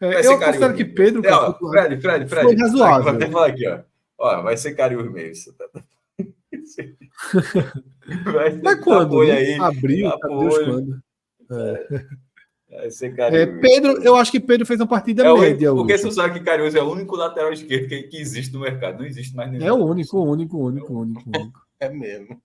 Eu considero que Pedro... Fred. Foi razoável. Vou até falar aqui, ó. Vai ser Cariús mesmo. Mas quando? Né? Aí, Abril, sabe Deus quando. Vai ser Carinhoso. Pedro, eu acho que Pedro fez uma partida média porque hoje. você sabe que Carinhoso é o único lateral esquerdo que existe no mercado. Não existe mais nenhum. É o único. É mesmo.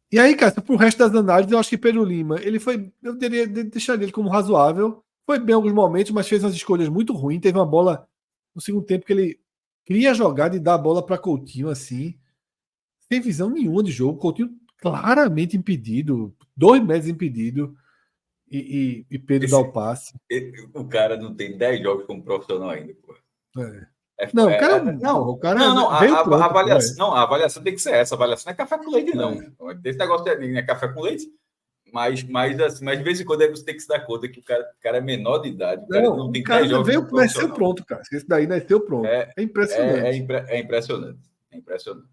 E aí, cara, pro resto das análises, eu acho que Pedro Lima, ele foi. Eu deixaria ele como razoável. Foi bem em alguns momentos, mas fez umas escolhas muito ruins. Teve uma bola no segundo tempo que ele cria a jogada e dá a bola para Coutinho, assim, sem visão nenhuma de jogo. Coutinho claramente impedido, 2 metros impedido, e Pedro dá o passe. O cara não tem 10 jogos como profissional ainda, pô. Não, o cara veio pronto. A avaliação tem que ser essa. A avaliação não é café com leite, não. Esse negócio é café com leite. Mas de vez em quando você tem que se dar conta que o cara é menor de idade. O cara não tem 10 jogos. Nasceu pronto, cara. Esse daí nasceu pronto. É impressionante. É impressionante. É impressionante.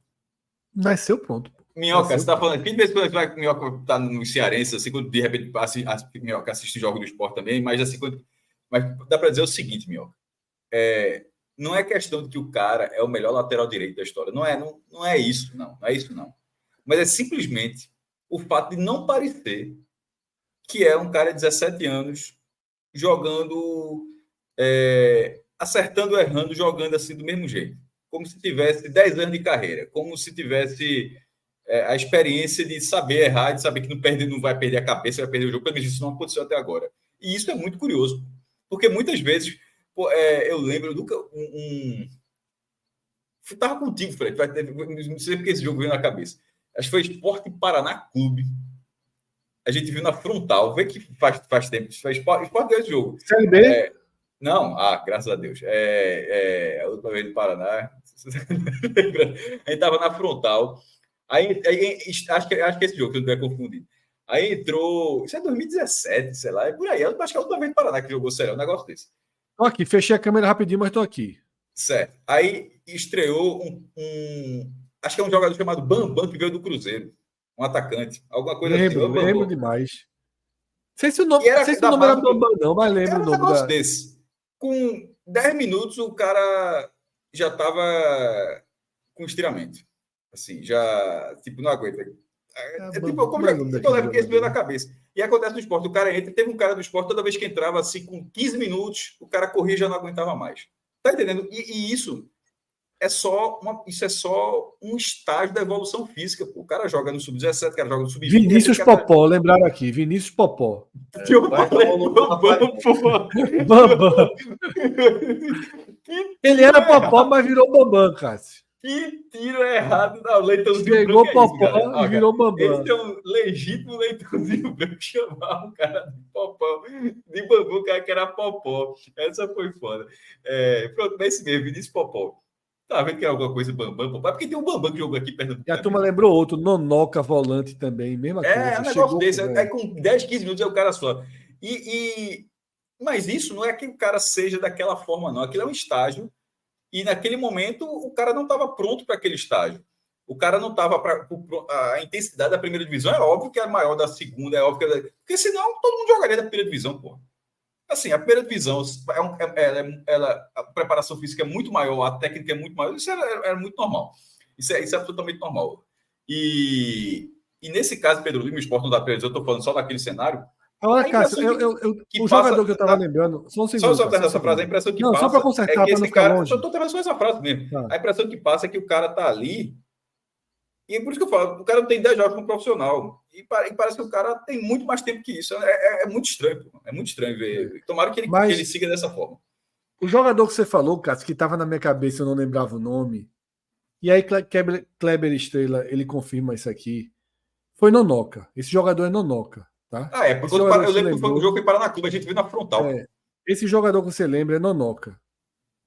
Nasceu pronto. Minhoca, você tá falando aqui, de vez em quando Minhoca tá no Cearense, assim, quando de repente Minhoca assiste jogos do esporte também, mas assim, mas dá para dizer o seguinte, Minhoca. Não é questão de que o cara é o melhor lateral direito da história. Não é isso, não. Não é isso, não. Mas é simplesmente o fato de não parecer que é um cara de 17 anos jogando, acertando, errando, jogando assim do mesmo jeito. Como se tivesse 10 anos de carreira. Como se tivesse a experiência de saber errar, de saber que não vai perder a cabeça, vai perder o jogo. Pelo menos isso não aconteceu até agora. E isso é muito curioso. Porque muitas vezes... eu lembro nunca estava contigo, Fred. Não sei porque esse jogo veio na cabeça. Acho que foi Sport Paraná Clube. A gente viu na Frontal. Vê que faz tempo. Foi Sport ganhou esse jogo. Série B? Não, graças a Deus. A última vez do Paraná. A gente estava na Frontal. Aí acho que esse jogo, que eu não estiver confundido. Aí entrou. Isso é 2017, sei lá. É por aí. Eu acho que é a última vez do Paraná que jogou sério. Um negócio desse. Tô aqui, fechei a câmera rapidinho, mas tô aqui. Certo. Aí estreou acho que é um jogador chamado Bambam, que veio do Cruzeiro. Um atacante. Alguma coisa assim. Lembro demais. Não sei se o nome era Bambam, não, mas lembro o nome. Um negócio desse. Com 10 minutos, o cara já estava com estiramento. Assim, já, não aguenta. Eu lembro que esse veio na cabeça. E acontece no esporte, o cara entra, teve um cara do esporte, toda vez que entrava assim, com 15 minutos, o cara corria e já não aguentava mais. Tá entendendo? E isso é só um estágio da evolução física. O cara joga no Sub-17, o cara joga no Sub-20. Vinícius Popó, lembraram aqui, Vinícius Popó. Bambam. Ele era Popó, mas virou Bambam, Cássio. Que tiro errado da leitãozinho branco. Chegou Popó e virou Bambam. Esse é um legítimo leitãozinho branco chamar o cara de Popó. De Bambam, o cara que era Popó. Essa foi foda. Pronto, é esse mesmo, Vinícius Popó. Tá vendo que era alguma coisa Bambam, Popó? Porque tem um Bambam que jogou aqui perto do. E a turma lembrou outro, Nonoca volante também, mesma coisa. É um negócio desse. Aí com 10, 15 minutos é o cara só. Mas isso não é que o cara seja daquela forma, não. Aquilo é um estágio. E naquele momento o cara não estava pronto para aquele estágio. O cara não estava para a intensidade da primeira divisão. É óbvio que é maior da segunda, é óbvio que porque senão todo mundo jogaria da primeira divisão, pô. Assim, a primeira divisão, a preparação física é muito maior, a técnica é muito maior. Isso era muito normal. Isso é absolutamente normal. E nesse caso, Pedro Lima, o esporte não dá para dizer, eu estou falando só daquele cenário. Olha, Cássio, o jogador que eu estava lembrando. Só terminar essa frase, a impressão que passa. Só para consertar, para não ficar longe. Só estou terminando só essa frase mesmo. A impressão que passa é que o cara está ali. E é por isso que eu falo, o cara não tem 10 jogos como profissional. E parece que o cara tem muito mais tempo que isso. É muito estranho, pô. É muito estranho ver. Tomara que ele siga dessa forma. O jogador que você falou, Cássio, que estava na minha cabeça, eu não lembrava o nome. E aí, Kleber Estrela, ele confirma isso aqui. Foi Nonoca. Esse jogador é Nonoca. Tá? Porque eu lembro que o jogo foi Paraná Clube, a gente viu na Frontal. Esse jogador que você lembra é Nonoca.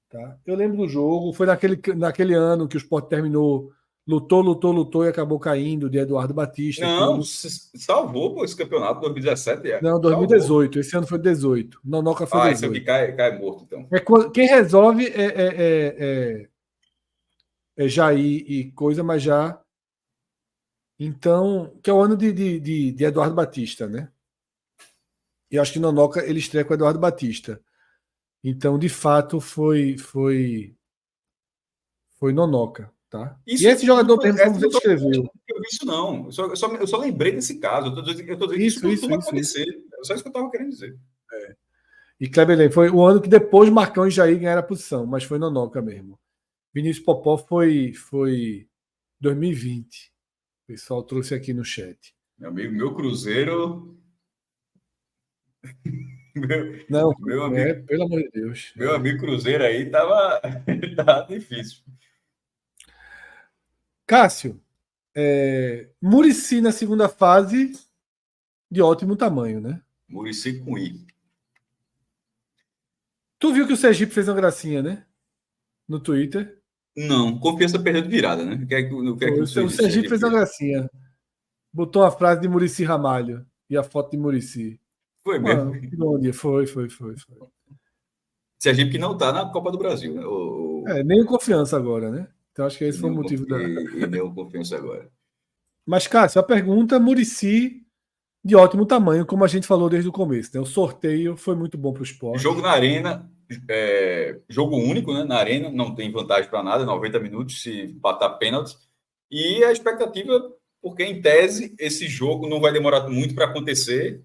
Tá? Eu lembro do jogo, foi naquele ano que o Sport terminou, lutou e acabou caindo, de Eduardo Batista. Não, salvou pô, esse campeonato 2017. Não, 2018. Salvou. Esse ano foi 18. Nonoca foi 18. Esse aqui cai morto, então. Quem resolve é Jair e coisa, mas já. Então, que é o ano de Eduardo Batista, né? E acho que Nonoca ele estreia com Eduardo Batista. Então, de fato, foi Foi Nonoca, tá? Isso, e esse jogador mesmo, como eu você descreveu. vi isso, não. Eu só lembrei desse caso. Eu tô dizendo que isso costuma acontecer. É só isso que eu estava querendo dizer. E Kleber Leme foi o ano que depois Marcão e Jair ganharam a posição, mas foi Nonoca mesmo. Vinícius Popó foi 2020. O pessoal trouxe aqui no chat. Meu amigo, meu Cruzeiro. Não, Meu amigo, pelo amor de Deus. meu amigo Cruzeiro aí tava difícil. Cássio, Muricy na segunda fase, de ótimo tamanho, né? Muricy com I. Tu viu que o Sergipe fez uma gracinha, né? No Twitter. Não, confiança perdeu de virada, né? O Sergipe fez uma gracinha. Botou a frase de Muricy Ramalho e a foto de Muricy. Foi mesmo. Foi. Sergipe que não tá na Copa do Brasil, né? Nem o Confiança agora, né? Então acho que esse foi o motivo da. E nem o Confiança agora. Mas, Cássio, a pergunta, Muricy de ótimo tamanho, como a gente falou desde o começo. Né? O sorteio foi muito bom para o esporte. Jogo na Arena, jogo único, né? Na Arena, não tem vantagem para nada, 90 minutos, se empatar pênalti. E a expectativa, porque em tese, esse jogo não vai demorar muito para acontecer,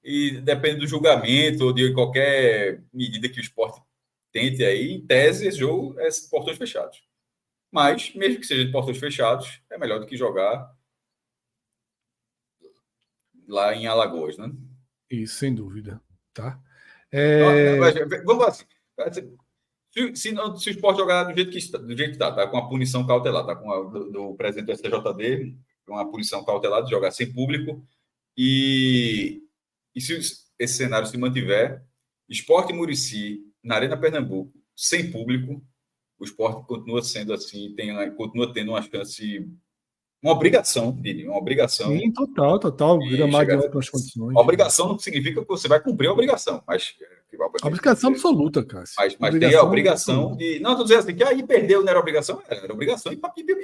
e depende do julgamento ou de qualquer medida que o esporte tente aí, em tese, esse jogo é portões fechados. Mas, mesmo que seja de portões fechados, é melhor do que jogar lá em Alagoas, né? Isso, sem dúvida. Tá? Vamos lá. Se o esporte jogar do jeito que está, tá com a punição cautelar, tá com do presidente do STJD, com uma punição cautelar de jogar sem público, e se esse cenário se mantiver, Sport e Muricy na Arena Pernambuco, sem público, o Sport continua sendo assim, continua tendo uma chance, uma obrigação, diria, uma obrigação. Sim, total. Gramado de ótimas condições. A obrigação não significa que você vai cumprir a obrigação, mas obrigação absoluta, Cássio. Mas tem a obrigação de. Não, estou dizendo assim, que aí perdeu, não era obrigação, era obrigação e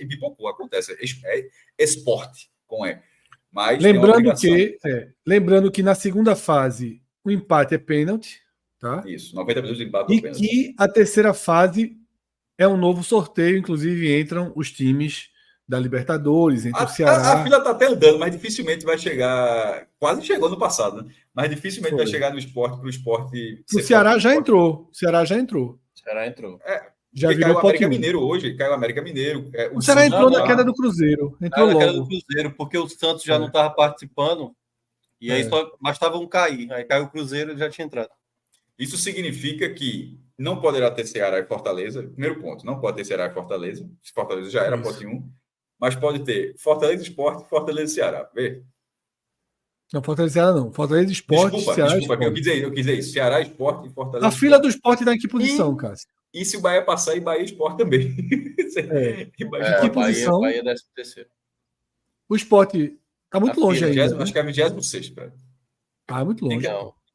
pipocou. Acontece. É esporte com E. Mas lembrando que na segunda fase o empate é pênalti, tá? Isso, 90 minutos de empate. E que a terceira fase é um novo sorteio, inclusive entram os times da Libertadores, entre o Ceará. A fila está até andando, mas dificilmente vai chegar. Quase chegou no passado, né? Mas dificilmente vai chegar no esporte para o esporte. O Ceará já entrou. O Ceará já entrou. Já virou o América Mineiro hoje. Caiu o América Mineiro. O Ceará entrou na queda do Cruzeiro. Entrou logo. Na queda do Cruzeiro, porque o Santos já não estava participando. E aí só bastava um cair. Aí caiu o Cruzeiro e já tinha entrado. Isso significa que não poderá ter Ceará e Fortaleza. Primeiro ponto, não pode ter Ceará e Fortaleza. Fortaleza já era pote 1. Mas pode ter Fortaleza Esporte e Fortaleza Ceará. Vê? Não, Fortaleza Ceará não. Fortaleza Esporte, Ceará. Desculpa, eu quis dizer isso. Ceará Esporte e Fortaleza. A fila do esporte está em que posição, Cássio? E se o Bahia passar, e Bahia Esporte também. Que posição? Bahia 13º. O esporte está muito longe ainda. Acho que é 26, cara. É muito longe.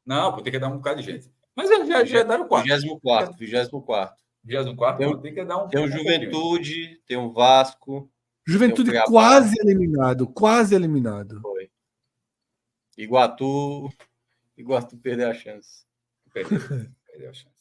Não, tem que dar um bocado de gente. Mas já deram o 4. 24? Tem que dar um. Tem o Juventude, tem o Vasco. Juventude quase eliminado. Foi. Iguatu perdeu a chance. Perdeu a chance.